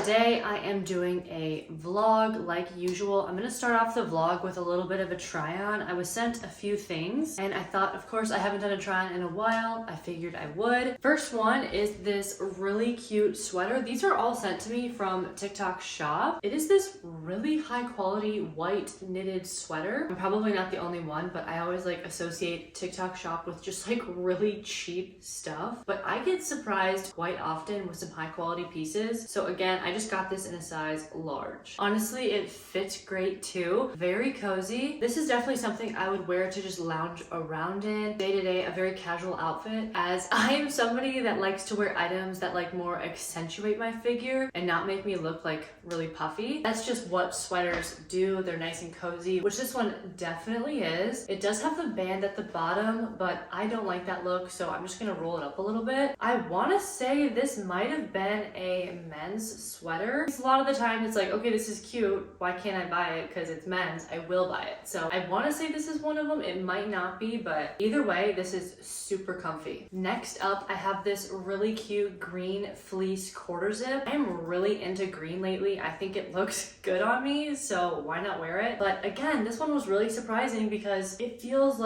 Today I am doing a vlog like usual. I'm gonna start off the vlog with a little bit of a try on. I was sent a few things and I thought, of course, I haven't done a try on in a while. I figured I would. First one is this really cute sweater. These are all sent to me from TikTok shop. It is this really high quality white knitted sweater. I'm probably not the only one, but I always like associate TikTok shop with just like really cheap stuff. But I get surprised quite often with some high quality pieces. So again, I just got this in a size large. Honestly, it fits great too. Very cozy. This is definitely something I would wear to just lounge around in day to day, a very casual outfit, as I am somebody that likes to wear items that like more accentuate my figure and not make me look like really puffy. That's just what sweaters do. They're nice and cozy, which this one definitely is. It does have the band at the bottom, but I don't like that look, so I'm just gonna roll it up a little bit. I want to say this might have been a men's sweater. A lot of the time it's like, okay, this is cute, why can't I buy it? Because it's men's, I will buy it. So I want to say this is one of them. It might not be, but either way, this is super comfy. Next up, I have this really cute green fleece quarter zip. I'm really into green lately. I think it looks good on me, so why not wear it? But again, this one was really surprising because it feels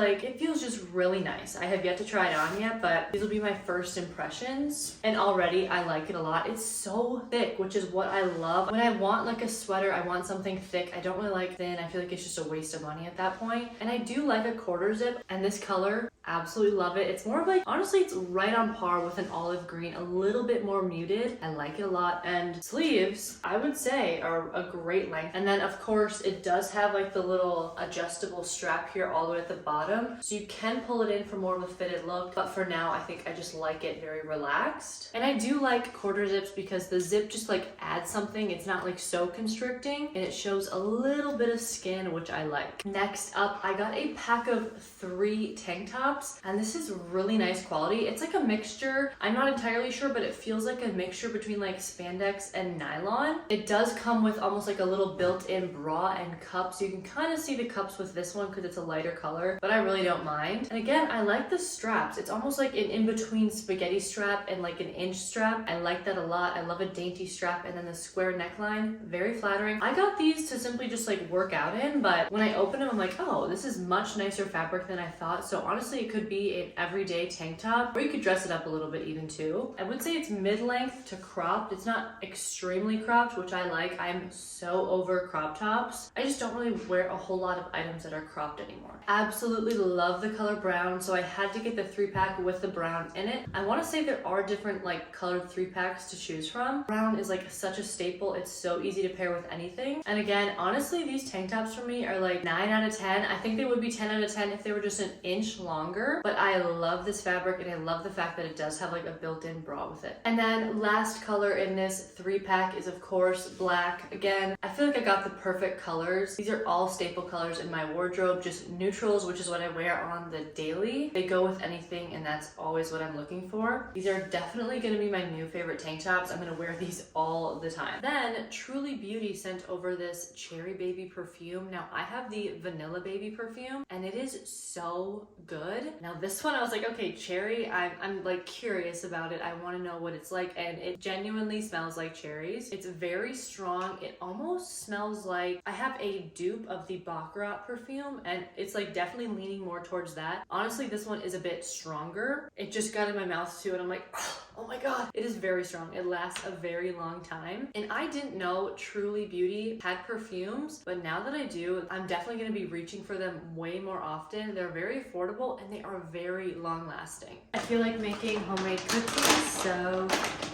just really nice. I have yet to try it on yet, but these will be my first impressions. And already I like it a lot. It's so thick, which is what I love. When I want like a sweater, I want something thick. I don't really like thin. I feel like it's just a waste of money at that point. And I do like a quarter zip, and this color, absolutely love it. It's more of like, honestly, it's right on par with an olive green, a little bit more muted. I like it a lot. And sleeves, I would say, are a great length. And then of course it does have like the little adjustable strap here all the way at the bottom, so you can pull it in for more of a fitted look, but for now I think I just like it very relaxed. And I do like quarter zips because the zip just like adds something. It's not like so constricting, and it shows a little bit of skin, which I like. Next up, I got a pack of 3 tank tops, and this is really nice quality. It's like a mixture, I'm not entirely sure, but it feels like a mixture between like spandex and nylon. It does come with almost like a little built-in bra and cup, so you can kind of see the cups with this one because it's a lighter color, but I really don't mind. And again, I like the straps. It's almost like an in-between spaghetti strap and like an inch strap. I like that a lot. I love a dainty strap, and then the square neckline, very flattering. I got these to simply just like work out in, but when I open them, I'm like, oh, this is much nicer fabric than I thought. So honestly, it could be an everyday tank top, or you could dress it up a little bit even too. I would say it's mid-length to cropped. It's not extremely cropped, which I like. I'm so over crop tops. I just don't really wear a whole lot of items that are cropped anymore. Absolutely love the color brown, so I had to get the 3-pack with the brown in it. I want to say there are different like colored 3-packs to choose from. Brown is like such a staple. It's so easy to pair with anything. And again, honestly, these tank tops for me are like 9 out of 10. I think they would be 10 out of 10 if they were just an inch longer, but I love this fabric, and I love the fact that it does have like a built-in bra with it. And then last color in this 3-pack is of course black. Again, I feel like I got the perfect colors. These are all staple colors in my wardrobe, just neutrals, which is what I wear on the daily. They go with anything, and that's always what I'm looking for. These are definitely going to be my new favorite tank tops. I'm going to wear these all the time. Then Truly Beauty sent over this Cherry Baby perfume. Now I have the Vanilla Baby perfume, and it is so good. Now this one I was like, okay, cherry, I'm like curious about it. I want to know what it's like, and it genuinely smells like cherries. It's very strong. It almost smells like, I have a dupe of the Baccarat perfume, and it's like definitely leaning more towards that. Honestly, this one is a bit stronger. It just got in my mouth too, and I'm like, oh my god, it is very strong. It lasts a very long time. And I didn't know Truly Beauty had perfumes, but now that I do, I'm definitely going to be reaching for them way more often. They're very affordable, and they are very long lasting. I feel like making homemade cookies, so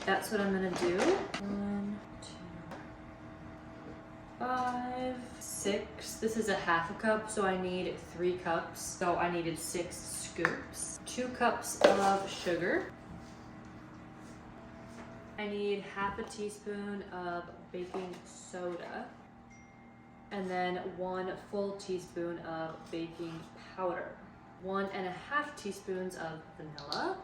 that's what I'm gonna do. 1, 2, 5, 6. This is a half a cup, so I need 3 cups. So I needed 6 scoops. 2 cups of sugar. I need half a teaspoon of baking soda, and then 1 full teaspoon of baking powder. 1.5 teaspoons of vanilla.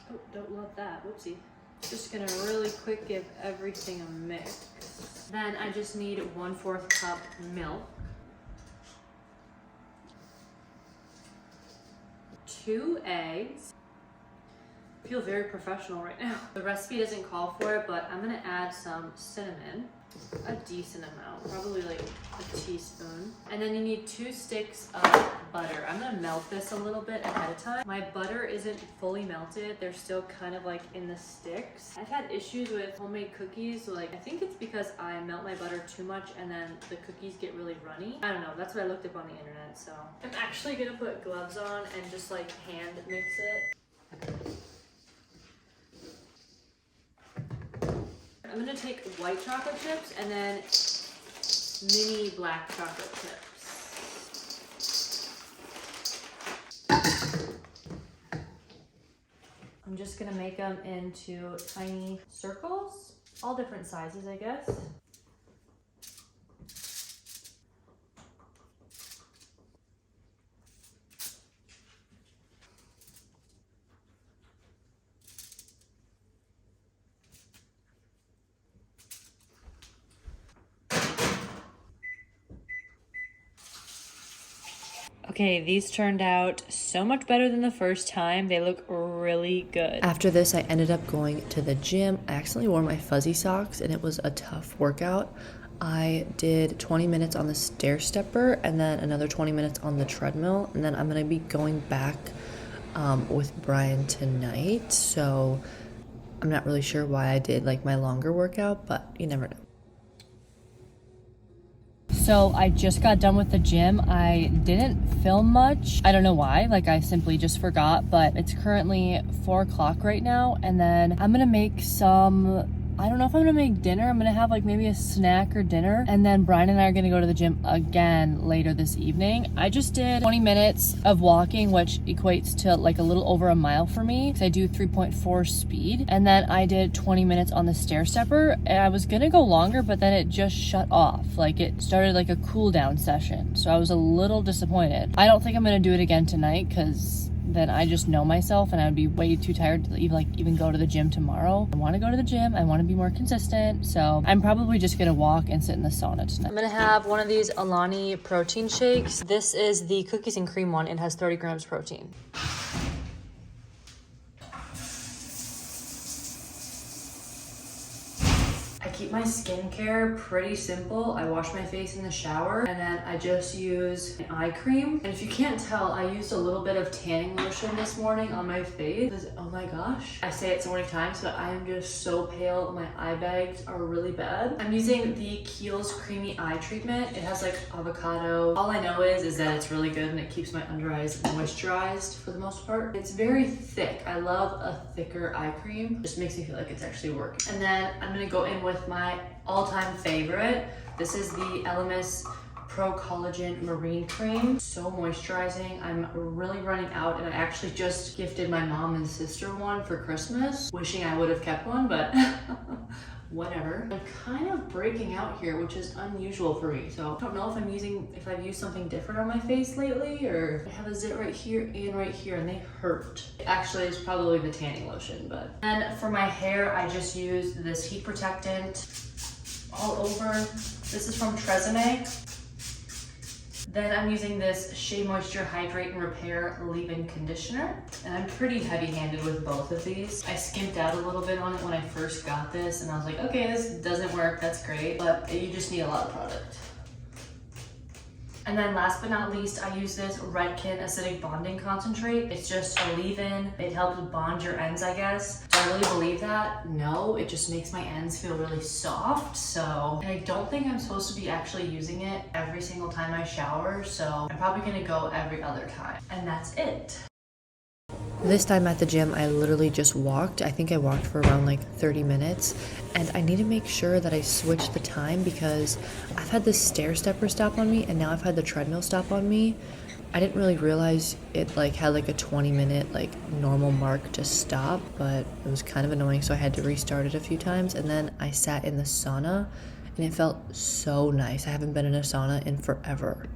Oh, don't love that, whoopsie. Just gonna really quick give everything a mix. Then I just need 1/4 cup milk. 2 eggs. I feel very professional right now. The recipe doesn't call for it, but I'm gonna add some cinnamon, a decent amount, probably like a teaspoon. And then you need 2 sticks of butter. I'm gonna melt this a little bit ahead of time. My butter isn't fully melted. They're still kind of like in the sticks. I've had issues with homemade cookies. So like, I think it's because I melt my butter too much and then the cookies get really runny. I don't know, that's what I looked up on the internet. So I'm actually gonna put gloves on and just like hand mix it. I'm gonna take white chocolate chips and then mini black chocolate chips. I'm just gonna make them into tiny circles, all different sizes, I guess. Okay, these turned out so much better than the first time. They look really good. After this, I ended up going to the gym. I accidentally wore my fuzzy socks and it was a tough workout. I did 20 minutes on the stair stepper and then another 20 minutes on the treadmill. And then I'm gonna be going back with Brian tonight. So I'm not really sure why I did like my longer workout, but you never know. So I just got done with the gym. I didn't film much. I don't know why, like I simply just forgot, but it's currently 4 o'clock right now. And then I'm gonna make some, I don't know if I'm gonna make dinner. I'm gonna have like maybe a snack or dinner. And then Brian and I are gonna go to the gym again later this evening. I just did 20 minutes of walking, which equates to like a little over a mile for me, because I do 3.4 speed. And then I did 20 minutes on the stair stepper. And I was gonna go longer, but then it just shut off. Like it started like a cool down session. So I was a little disappointed. I don't think I'm gonna do it again tonight because then I just know myself and I would be way too tired to even go to the gym tomorrow. I want to go to the gym. I want to be more consistent. So I'm probably just going to walk and sit in the sauna tonight. I'm going to have one of these Alani protein shakes. This is the cookies and cream one. It has 30 grams protein. I keep my skincare pretty simple. I wash my face in the shower and then I just use an eye cream. And if you can't tell, I used a little bit of tanning lotion this morning on my face. Oh my gosh. I say it so many times, but I am just so pale. My eye bags are really bad. I'm using the Kiehl's Creamy Eye Treatment. It has like avocado. All I know is that it's really good and it keeps my under eyes moisturized for the most part. It's very thick. I love a thicker eye cream. Just makes me feel like it's actually working. And then I'm gonna go in with my all-time favorite. This is the Elemis Pro Collagen Marine Cream. So moisturizing. I'm really running out and I actually just gifted my mom and sister one for Christmas. Wishing I would have kept one, but whatever. I'm kind of breaking out here, which is unusual for me. So I don't know if I've used something different on my face lately, or I have a zit right here and right here and they hurt. Actually, it's probably the tanning lotion, but. And for my hair, I just used this heat protectant all over. This is from Tresemme. Then I'm using this Shea Moisture Hydrate and Repair Leave-In Conditioner. And I'm pretty heavy-handed with both of these. I skimped out a little bit on it when I first got this and I was like, okay, this doesn't work, that's great, but you just need a lot of product. And then last but not least, I use this Redken Acidic Bonding Concentrate. It's just a leave-in. It helps bond your ends, I guess. Do I really believe that? No, it just makes my ends feel really soft. So, and I don't think I'm supposed to be actually using it every single time I shower. So I'm probably gonna go every other time. And that's it. This time at the gym, I literally just walked. I think I walked for around like 30 minutes. And I need to make sure that I switch the time because I've had this stair stepper stop on me and now I've had the treadmill stop on me. I didn't really realize it like had like a 20-minute like normal mark to stop, but it was kind of annoying, so I had to restart it a few times. And then I sat in the sauna and it felt so nice. I haven't been in a sauna in forever.